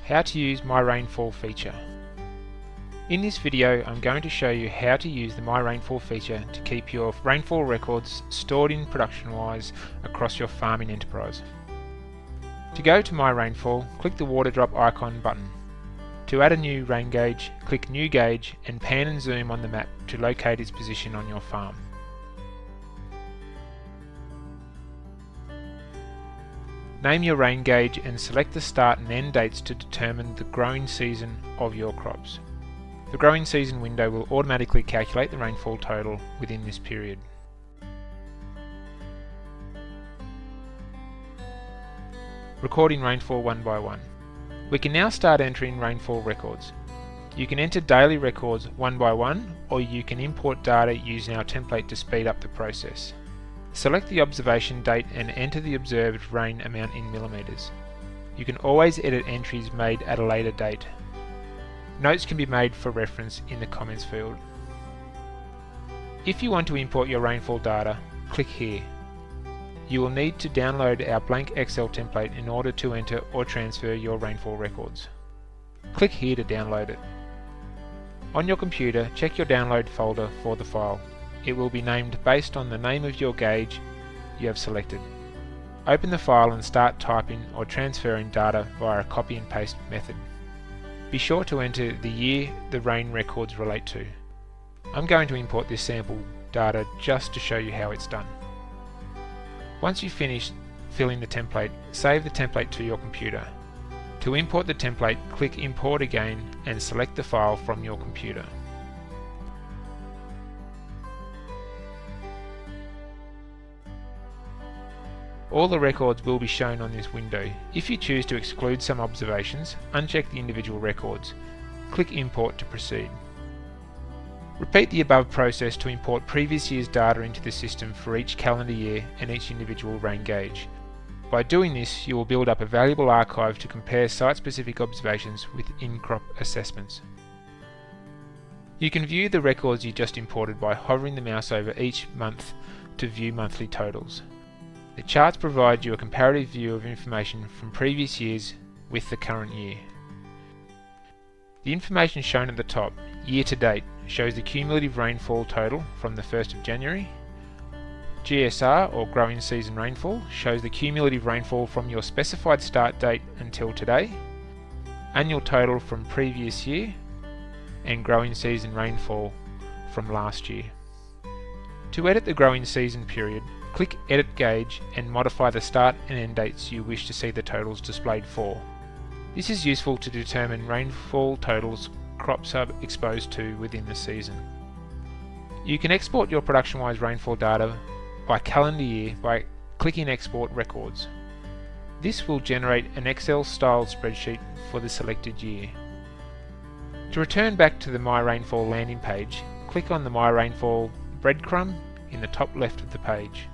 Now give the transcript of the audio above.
How to use My Rainfall feature. In this video I'm going to show you how to use the My Rainfall feature to keep your rainfall records stored in ProductionWise across your farming enterprise. To go to My Rainfall, click the water drop icon button. To add a new rain gauge, click New Gauge and pan and zoom on the map to locate its position on your farm. Name your rain gauge and select the start and end dates to determine the growing season of your crops. The growing season window will automatically calculate the rainfall total within this period. Recording rainfall one by one. We can now start entering rainfall records. You can enter daily records one by one, or you can import data using our template to speed up the process. Select the observation date and enter the observed rain amount in millimetres. You can always edit entries made at a later date. Notes can be made for reference in the comments field. If you want to import your rainfall data, click here. You will need to download our blank Excel template in order to enter or transfer your rainfall records. Click here to download it. On your computer, check your download folder for the file. It will be named based on the name of your gauge you have selected. Open the file and start typing or transferring data via a copy and paste method. Be sure to enter the year the rain records relate to. I'm going to import this sample data just to show you how it's done. Once you've finished filling the template, save the template to your computer. To import the template, click Import again and select the file from your computer. All the records will be shown on this window. If you choose to exclude some observations, uncheck the individual records. Click Import to proceed. Repeat the above process to import previous year's data into the system for each calendar year and each individual rain gauge. By doing this, you will build up a valuable archive to compare site-specific observations with in-crop assessments. You can view the records you just imported by hovering the mouse over each month to view monthly totals. The charts provide you a comparative view of information from previous years with the current year. The information shown at the top, year to date, shows the cumulative rainfall total from the 1st of January. GSR, or growing season rainfall, shows the cumulative rainfall from your specified start date until today. Annual total from previous year, and growing season rainfall from last year. To edit the growing season period, click Edit Gauge and modify the start and end dates you wish to see the totals displayed for. This is useful to determine rainfall totals crops are exposed to within the season. You can export your ProductionWise rainfall data by calendar year by clicking Export Records. This will generate an Excel-style spreadsheet for the selected year. To return back to the My Rainfall landing page, click on the My Rainfall breadcrumb in the top left of the page.